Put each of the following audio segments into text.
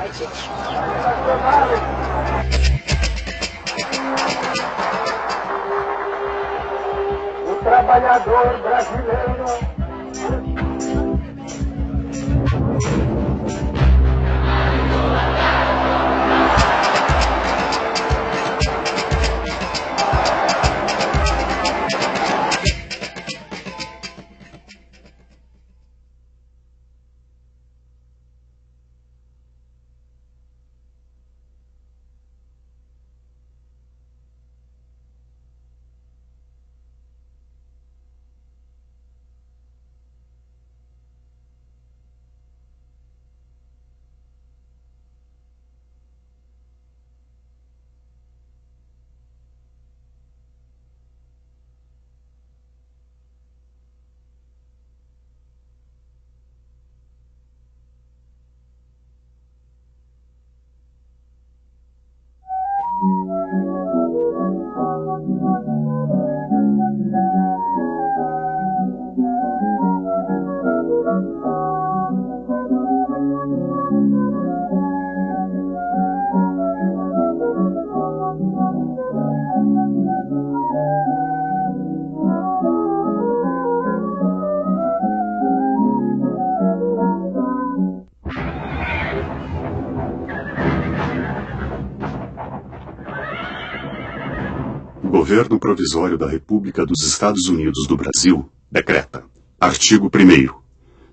O trabalhador brasileiro. Governo Provisório da República dos Estados Unidos do Brasil, decreta. Artigo 1º.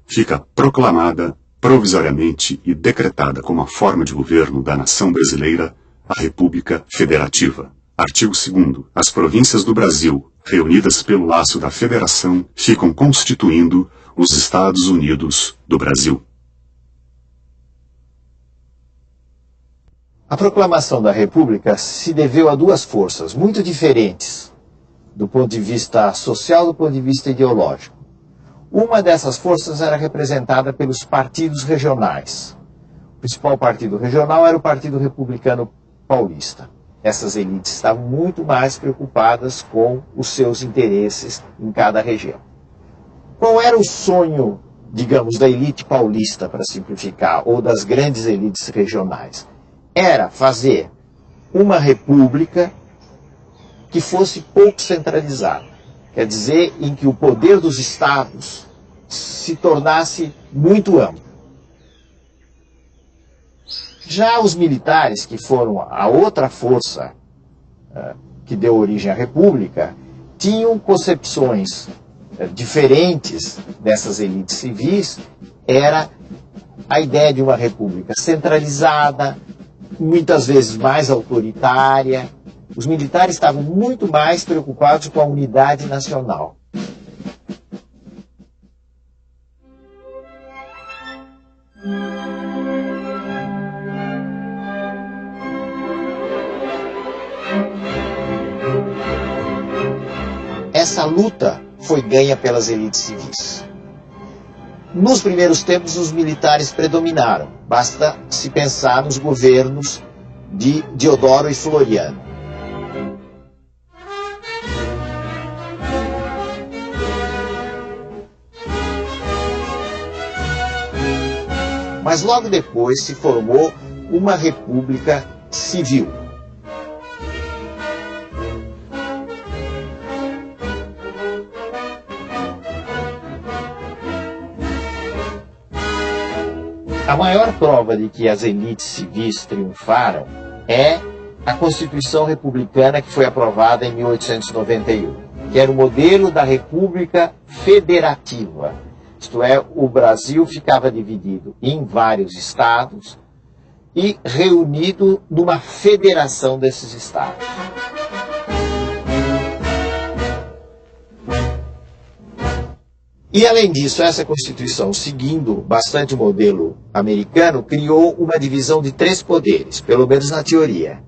Fica proclamada, provisoriamente e decretada como a forma de governo da nação brasileira, a República Federativa. Artigo 2º. As províncias do Brasil, reunidas pelo laço da Federação, ficam constituindo os Estados Unidos do Brasil. A proclamação da República se deveu a duas forças muito diferentes, do ponto de vista social e do ponto de vista ideológico. Uma dessas forças era representada pelos partidos regionais. O principal partido regional era o Partido Republicano Paulista. Essas elites estavam muito mais preocupadas com os seus interesses em cada região. Qual era o sonho, digamos, da elite paulista, para simplificar, ou das grandes elites regionais? Era fazer uma república que fosse pouco centralizada. Quer dizer, em que o poder dos estados se tornasse muito amplo. Já os militares, que foram a outra força que deu origem à república, tinham concepções diferentes dessas elites civis. Era a ideia de uma república centralizada, muitas vezes mais autoritária. Os militares estavam muito mais preocupados com a unidade nacional. Essa luta foi ganha pelas elites civis. Nos primeiros tempos, os militares predominaram. Basta se pensar nos governos de Deodoro e Floriano. Mas logo depois se formou uma república civil. A maior prova de que as elites civis triunfaram é a Constituição Republicana, que foi aprovada em 1891, que era o modelo da República Federativa. Isto é, o Brasil ficava dividido em vários estados e reunido numa federação desses estados. E, além disso, essa Constituição, seguindo bastante o modelo americano, criou uma divisão de 3 poderes, pelo menos na teoria.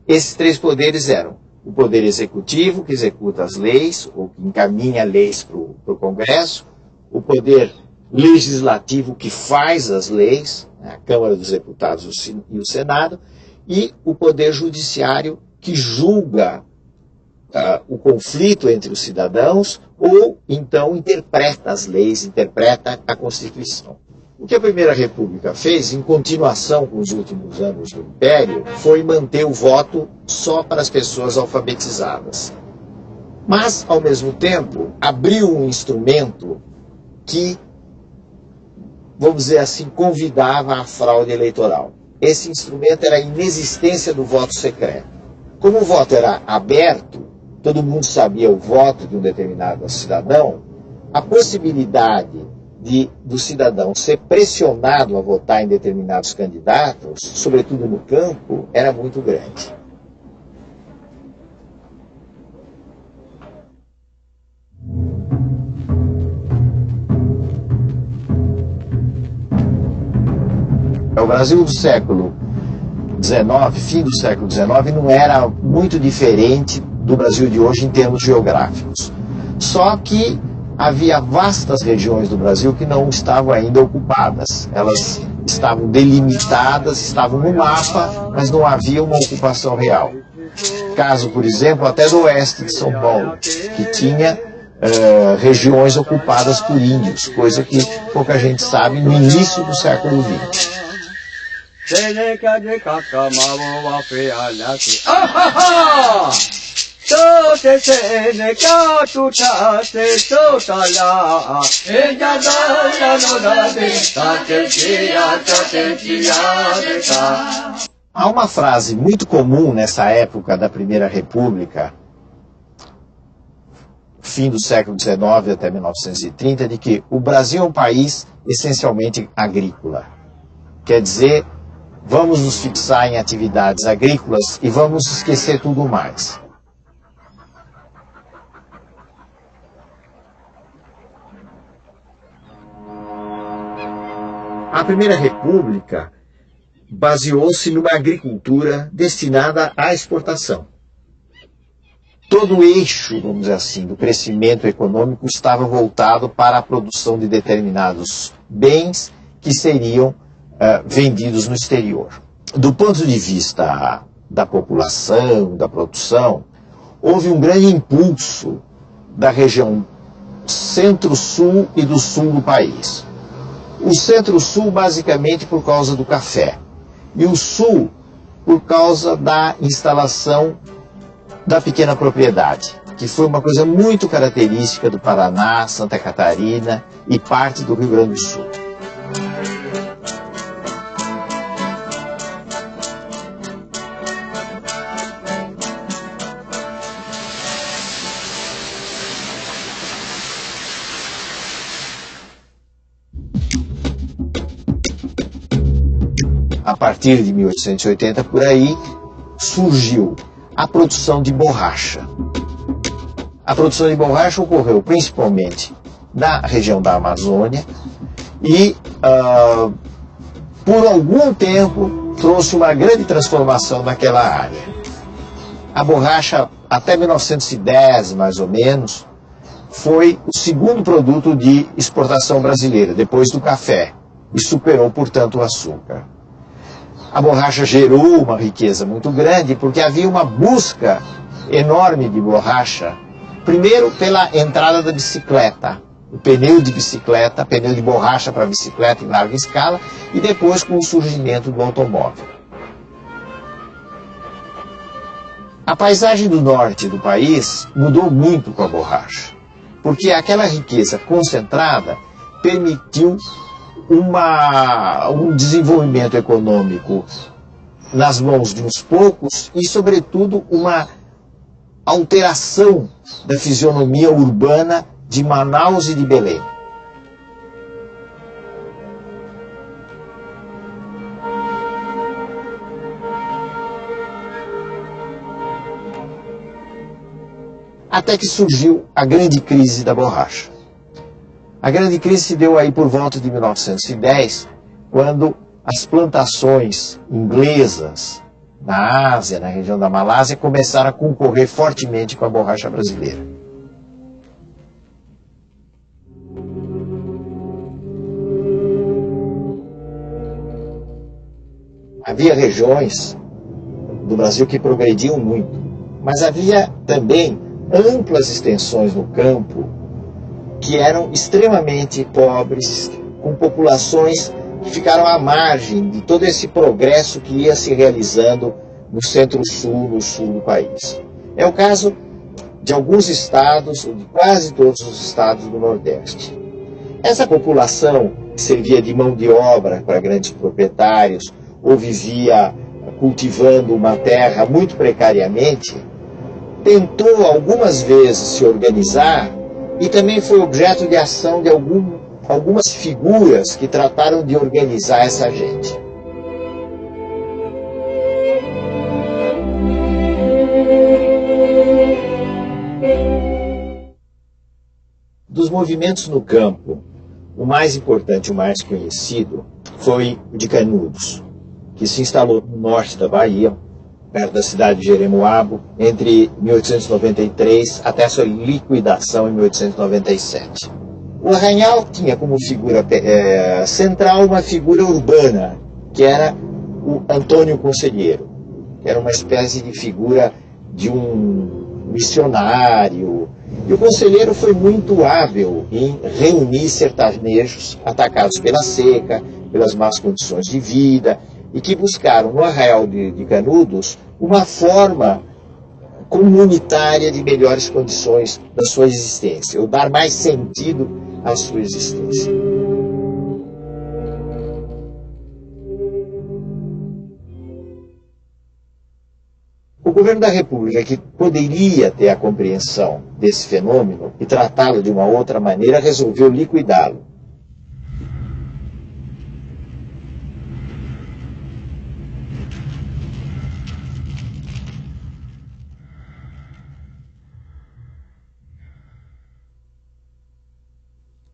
Esses 3 poderes eram o poder executivo, que executa as leis, ou que encaminha leis para o Congresso, o poder legislativo, que faz as leis, a Câmara dos Deputados e o Senado, e o poder judiciário, que julga o conflito entre os cidadãos, ou então interpreta as leis, interpreta a Constituição. O que a Primeira República fez, em continuação com os últimos anos do Império, foi manter o voto só para as pessoas alfabetizadas. Mas, ao mesmo tempo, abriu um instrumento que, vamos dizer assim, convidava à fraude eleitoral. Esse instrumento era a inexistência do voto secreto. Como o voto era aberto, todo mundo sabia o voto de um determinado cidadão, a possibilidade do cidadão ser pressionado a votar em determinados candidatos, sobretudo no campo, era muito grande. O Brasil do século XIX, fim do século XIX, não era muito diferente do Brasil de hoje em termos geográficos. Só que havia vastas regiões do Brasil que não estavam ainda ocupadas. Elas estavam delimitadas, estavam no mapa, mas não havia uma ocupação real. Caso, por exemplo, até do oeste de São Paulo, que tinha regiões ocupadas por índios, coisa que pouca gente sabe no início do século XX. Há uma frase muito comum nessa época da Primeira República, fim do século XIX até 1930, de que o Brasil é um país essencialmente agrícola. Quer dizer, vamos nos fixar em atividades agrícolas e vamos esquecer tudo mais. A Primeira República baseou-se numa agricultura destinada à exportação. Todo o eixo, vamos dizer assim, do crescimento econômico estava voltado para a produção de determinados bens que seriam vendidos no exterior. Do ponto de vista da população, da produção, houve um grande impulso da região centro-sul e do sul do país. O centro-sul basicamente por causa do café e o sul por causa da instalação da pequena propriedade, que foi uma coisa muito característica do Paraná, Santa Catarina e parte do Rio Grande do Sul. A partir de 1880, por aí, surgiu a produção de borracha. A produção de borracha ocorreu principalmente na região da Amazônia e, por algum tempo, trouxe uma grande transformação naquela área. A borracha, até 1910, mais ou menos, foi o segundo produto de exportação brasileira, depois do café, e superou, portanto, o açúcar. A borracha gerou uma riqueza muito grande porque havia uma busca enorme de borracha, primeiro pela entrada da bicicleta, o pneu de bicicleta, pneu de borracha para bicicleta em larga escala, e depois com o surgimento do automóvel. A paisagem do norte do país mudou muito com a borracha, porque aquela riqueza concentrada permitiu um desenvolvimento econômico nas mãos de uns poucos e, sobretudo, uma alteração da fisionomia urbana de Manaus e de Belém. Até que surgiu a grande crise da borracha. A grande crise se deu aí por volta de 1910, quando as plantações inglesas na Ásia, na região da Malásia, começaram a concorrer fortemente com a borracha brasileira. Havia regiões do Brasil que progrediam muito, mas havia também amplas extensões no campo que eram extremamente pobres, com populações que ficaram à margem de todo esse progresso que ia se realizando no centro-sul, no sul do país. É o caso de alguns estados, ou de quase todos os estados do Nordeste. Essa população que servia de mão de obra para grandes proprietários ou vivia cultivando uma terra muito precariamente, tentou algumas vezes se organizar e também foi objeto de ação de algumas figuras que trataram de organizar essa gente. Dos movimentos no campo, o mais importante, o mais conhecido, foi o de Canudos, que se instalou no norte da Bahia, perto da cidade de Jeremoabo, entre 1893 até sua liquidação em 1897. O Arraial tinha como figura central uma figura urbana, que era o Antônio Conselheiro, que era uma espécie de figura de um missionário. E o conselheiro foi muito hábil em reunir sertanejos atacados pela seca, pelas más condições de vida, e que buscaram no Arraial de Canudos uma forma comunitária de melhores condições da sua existência, ou dar mais sentido à sua existência. O governo da República, que poderia ter a compreensão desse fenômeno e tratá-lo de uma outra maneira, resolveu liquidá-lo.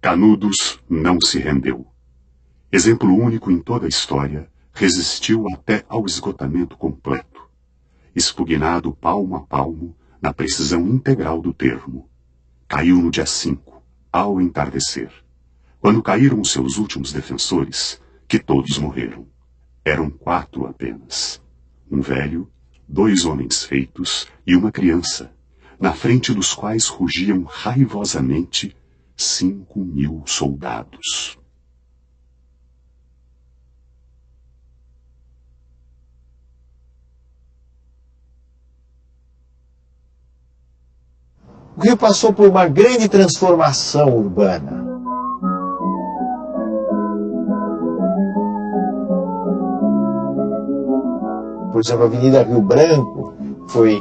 Canudos não se rendeu. Exemplo único em toda a história, resistiu até ao esgotamento completo, expugnado palmo a palmo, na precisão integral do termo. Caiu no dia 5, ao entardecer. Quando caíram os seus últimos defensores, que todos morreram. Eram 4 apenas. Um velho, 2 homens feitos e uma criança, na frente dos quais rugiam raivosamente 5.000 soldados. O Rio passou por uma grande transformação urbana. Por exemplo, a Avenida Rio Branco foi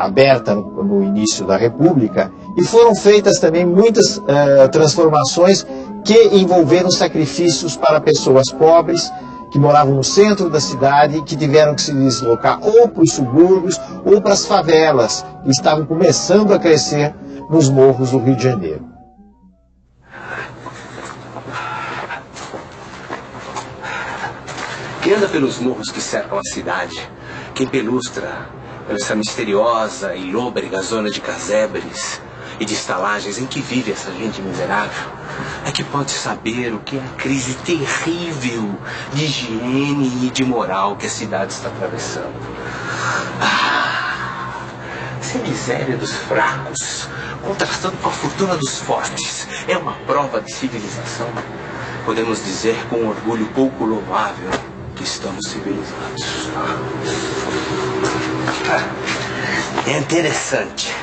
aberta no início da República e foram feitas também muitas transformações que envolveram sacrifícios para pessoas pobres que moravam no centro da cidade e que tiveram que se deslocar ou para os subúrbios ou para as favelas que estavam começando a crescer nos morros do Rio de Janeiro. Quem anda pelos morros que cercam a cidade, quem pelustra essa misteriosa e lôbrega zona de casebres e de estalagens em que vive essa gente miserável, é que pode saber o que é a crise terrível de higiene e de moral que a cidade está atravessando. Se a miséria dos fracos, contrastando com a fortuna dos fortes, é uma prova de civilização, podemos dizer com orgulho pouco louvável que estamos civilizados. É interessante,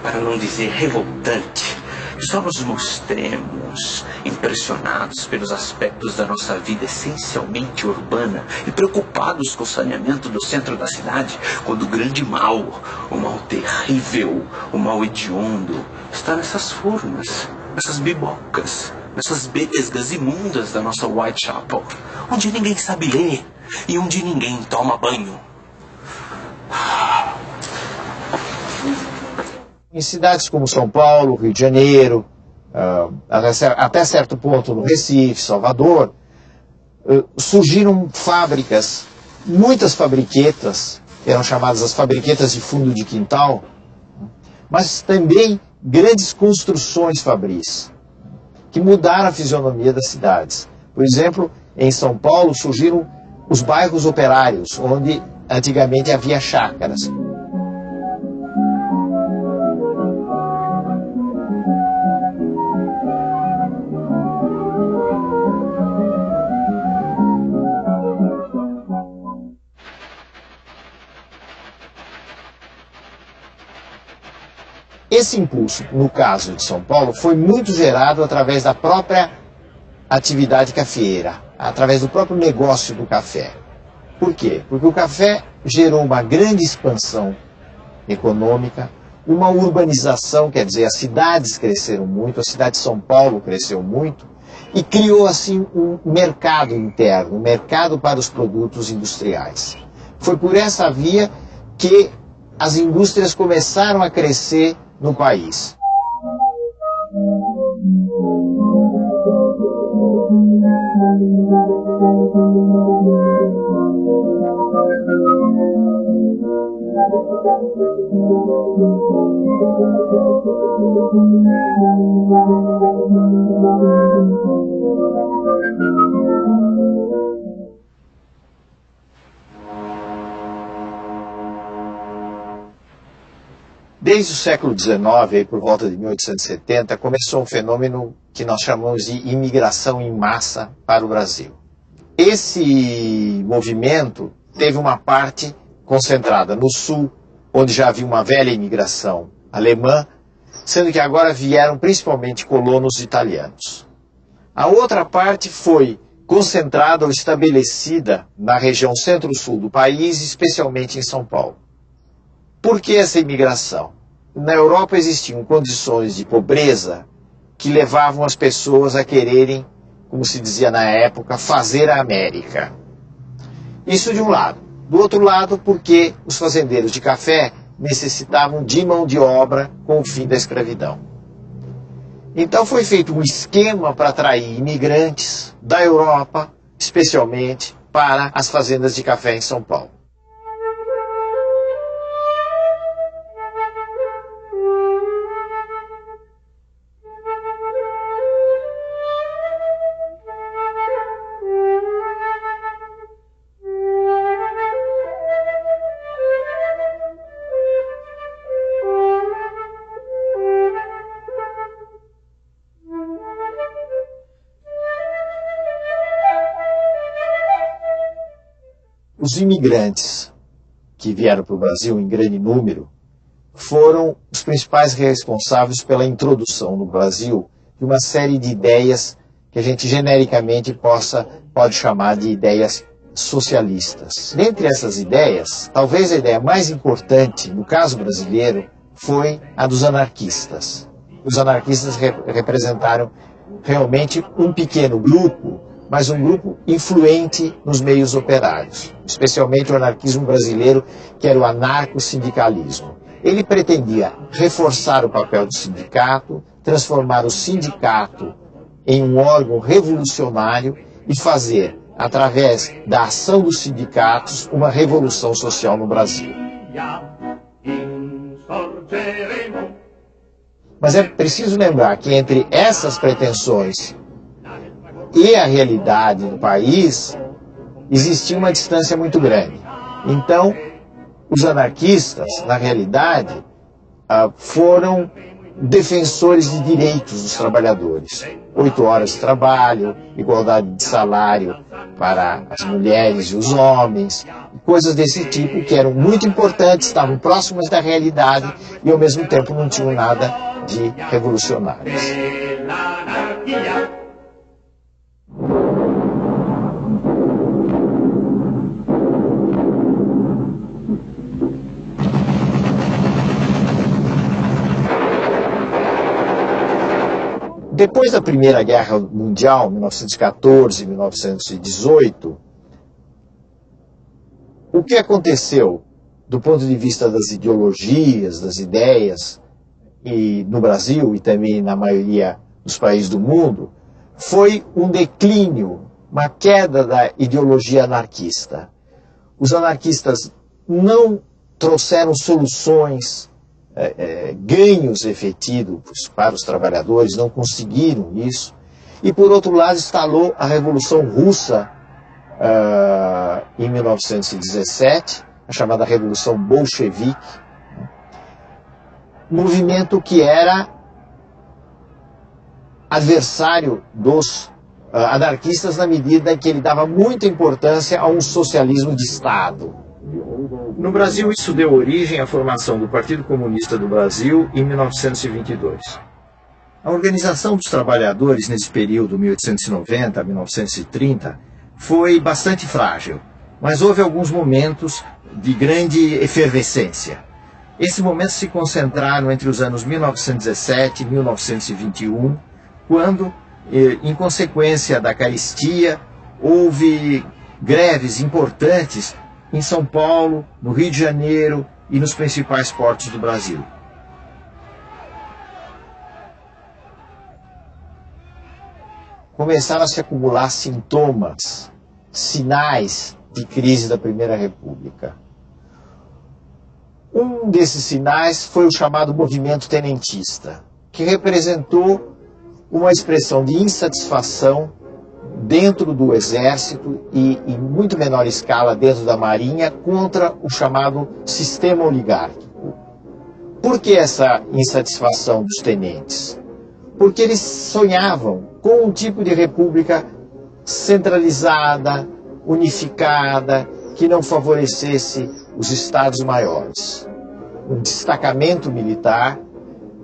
para não dizer revoltante, que só nos mostremos impressionados pelos aspectos da nossa vida essencialmente urbana e preocupados com o saneamento do centro da cidade, quando o grande mal, o mal terrível, o mal hediondo, está nessas furnas, nessas bibocas, nessas besgas imundas da nossa Whitechapel, onde ninguém sabe ler e onde ninguém toma banho. Em cidades como São Paulo, Rio de Janeiro, até certo ponto no Recife, Salvador, surgiram fábricas, muitas fabriquetas, eram chamadas as fabriquetas de fundo de quintal, mas também grandes construções fabris, que mudaram a fisionomia das cidades. Por exemplo, em São Paulo surgiram os bairros operários, onde antigamente havia chácaras. esse impulso, no caso de São Paulo, foi muito gerado através da própria atividade cafeeira, através do próprio negócio do café. Por quê? Porque o café gerou uma grande expansão econômica, uma urbanização, quer dizer, as cidades cresceram muito, a cidade de São Paulo cresceu muito, e criou assim um mercado interno, um mercado para os produtos industriais. Foi por essa via que as indústrias começaram a crescer no país. Desde o século XIX, aí por volta de 1870, começou um fenômeno que nós chamamos de imigração em massa para o Brasil. Esse movimento teve uma parte concentrada no sul, onde já havia uma velha imigração alemã, sendo que agora vieram principalmente colonos italianos. A outra parte foi concentrada ou estabelecida na região centro-sul do país, especialmente em São Paulo. Por que essa imigração? Na Europa existiam condições de pobreza que levavam as pessoas a quererem, como se dizia na época, fazer a América. Isso de um lado. Do outro lado, porque os fazendeiros de café necessitavam de mão de obra com o fim da escravidão. Então foi feito um esquema para atrair imigrantes da Europa, especialmente para as fazendas de café em São Paulo. Os imigrantes que vieram para o Brasil em grande número foram os principais responsáveis pela introdução no Brasil de uma série de ideias que a gente genericamente pode chamar de ideias socialistas. Dentre essas ideias, talvez a ideia mais importante, no caso brasileiro, foi a dos anarquistas. Os anarquistas representaram realmente um pequeno grupo, mas um grupo influente nos meios operários, especialmente o anarquismo brasileiro, que era o anarco-sindicalismo. Ele pretendia reforçar o papel do sindicato, transformar o sindicato em um órgão revolucionário e fazer, através da ação dos sindicatos, uma revolução social no Brasil. Mas é preciso lembrar que entre essas pretensões e a realidade do país, existia uma distância muito grande. Então, os anarquistas, na realidade, foram defensores de direitos dos trabalhadores. 8 horas de trabalho, igualdade de salário para as mulheres e os homens, coisas desse tipo que eram muito importantes, estavam próximas da realidade e ao mesmo tempo não tinham nada de revolucionários. Depois da Primeira Guerra Mundial, 1914 e 1918, o que aconteceu do ponto de vista das ideologias, das ideias, e no Brasil e também na maioria dos países do mundo, foi um declínio, uma queda da ideologia anarquista. Os anarquistas não trouxeram soluções, ganhos efetivos para os trabalhadores, não conseguiram isso. E, por outro lado, instalou a Revolução Russa em 1917, a chamada Revolução Bolchevique, movimento que era adversário dos anarquistas na medida em que ele dava muita importância a um socialismo de Estado. No Brasil, isso deu origem à formação do Partido Comunista do Brasil em 1922. A organização dos trabalhadores nesse período, 1890 a 1930, foi bastante frágil, mas houve alguns momentos de grande efervescência. Esses momentos se concentraram entre os anos 1917 e 1921, quando, em consequência da carestia, houve greves importantes em São Paulo, no Rio de Janeiro e nos principais portos do Brasil. Começaram a se acumular sintomas, sinais de crise da Primeira República. Um desses sinais foi o chamado movimento tenentista, que representou uma expressão de insatisfação dentro do Exército e, em muito menor escala, dentro da Marinha, contra o chamado sistema oligárquico. Por que essa insatisfação dos tenentes? Porque eles sonhavam com um tipo de república centralizada, unificada, que não favorecesse os estados maiores. Um destacamento militar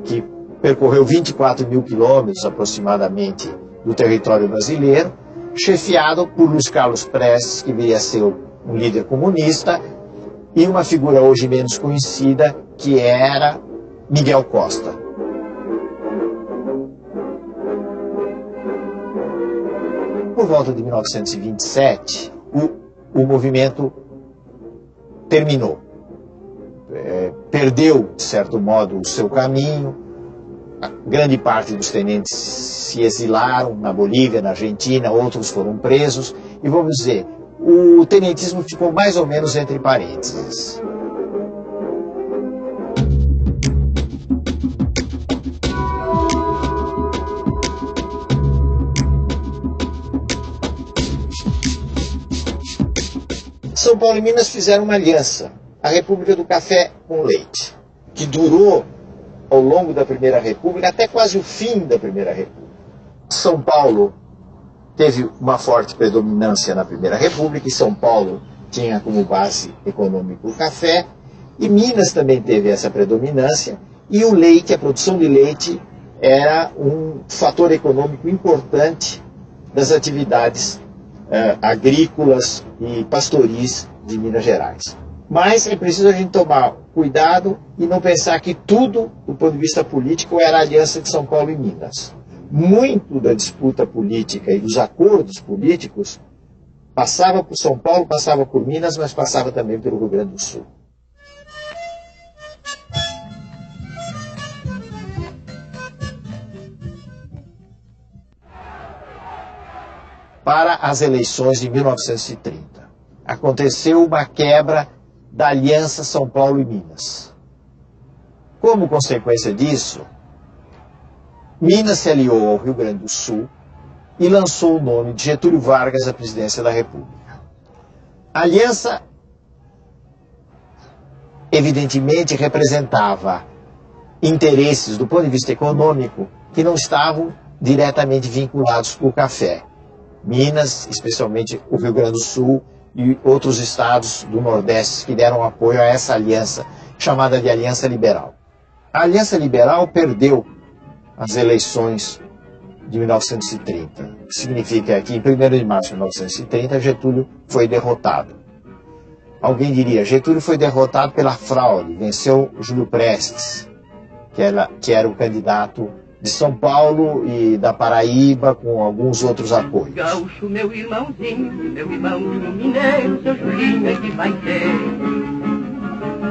que percorreu 24 mil quilômetros aproximadamente do território brasileiro, chefiado por Luiz Carlos Prestes, que viria a ser um líder comunista, e uma figura hoje menos conhecida, que era Miguel Costa. Por volta de 1927, o movimento terminou. Perdeu, de certo modo, o seu caminho. A grande parte dos tenentes se exilaram na Bolívia, na Argentina, outros foram presos. E vamos dizer, o tenentismo ficou mais ou menos entre parênteses. São Paulo e Minas fizeram uma aliança, a República do Café com Leite, que durou ao longo da Primeira República até quase o fim da Primeira República. São Paulo teve uma forte predominância na Primeira República, e São Paulo tinha como base econômica o café, e Minas também teve essa predominância, e o leite, a produção de leite, era um fator econômico importante das atividades agrícolas e pastoris de Minas Gerais. Mas é preciso a gente tomar cuidado e não pensar que tudo, do ponto de vista político, era a aliança de São Paulo e Minas. Muito da disputa política e dos acordos políticos passava por São Paulo, passava por Minas, mas passava também pelo Rio Grande do Sul. Para as eleições de 1930, aconteceu uma quebra da aliança São Paulo e Minas. Como consequência disso, Minas se aliou ao Rio Grande do Sul e lançou o nome de Getúlio Vargas à presidência da República. A aliança, evidentemente, representava interesses do ponto de vista econômico que não estavam diretamente vinculados com o café. Minas, especialmente o Rio Grande do Sul e outros estados do Nordeste que deram apoio a essa aliança, chamada de Aliança Liberal. A Aliança Liberal perdeu as eleições de 1930. O que significa que em 1º de março de 1930 Getúlio foi derrotado. Alguém diria, Getúlio foi derrotado pela fraude, venceu Júlio Prestes, que era o candidato de São Paulo e da Paraíba, com alguns outros apoios. Gaúcho, meu irmãozinho, meu irmão mineiro, seu Julinho é que vai ter.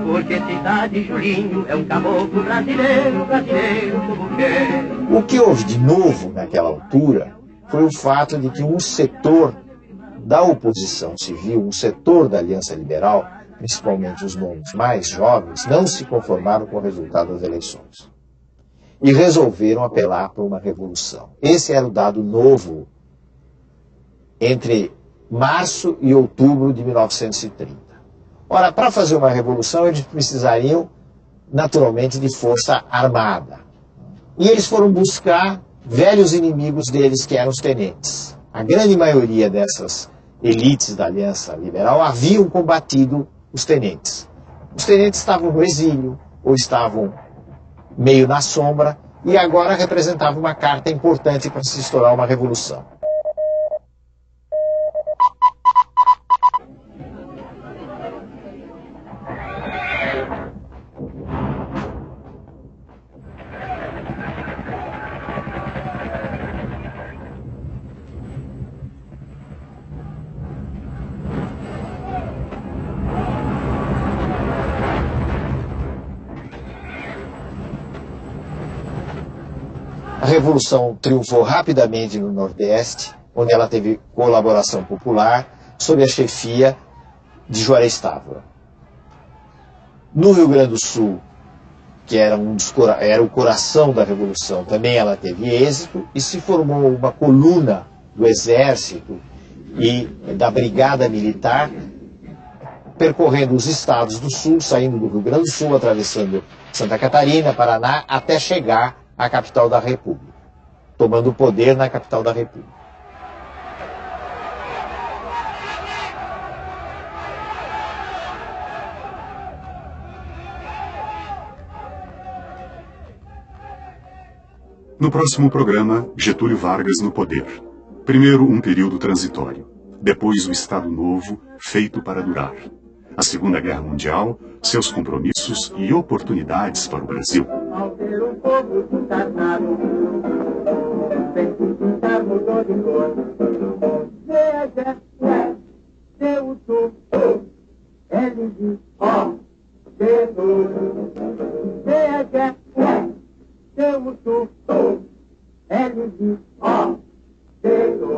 Porque cidade Julinho é um caboclo brasileiro, brasileiro como quer. O que houve de novo naquela altura foi o fato de que um setor da oposição civil, um setor da Aliança Liberal, principalmente os nomes mais jovens, não se conformaram com o resultado das eleições. E resolveram apelar para uma revolução. Esse era o dado novo entre março e outubro de 1930. Ora, para fazer uma revolução, eles precisariam, naturalmente, de força armada. E eles foram buscar velhos inimigos deles, que eram os tenentes. A grande maioria dessas elites da Aliança Liberal haviam combatido os tenentes. Os tenentes estavam no exílio, ou estavam meio na sombra, e agora representava uma carta importante para se estourar uma revolução. A Revolução triunfou rapidamente no Nordeste, onde ela teve colaboração popular, sob a chefia de Juarez Távora. No Rio Grande do Sul, que era o coração da Revolução, também ela teve êxito e se formou uma coluna do Exército e da Brigada Militar, percorrendo os estados do Sul, saindo do Rio Grande do Sul, atravessando Santa Catarina, Paraná, até chegar à capital da República, tomando o poder na capital da República. No próximo programa, Getúlio Vargas no poder. Primeiro, um período transitório. Depois, o Estado Novo, feito para durar. A Segunda Guerra Mundial, seus compromissos e oportunidades para o Brasil. Ao ver um povo desencarnado, sem se pintar mudou de cor. Veja, C-U-T, L-I-O, C-U. Veja, C-U-T, L-I-O, C-U.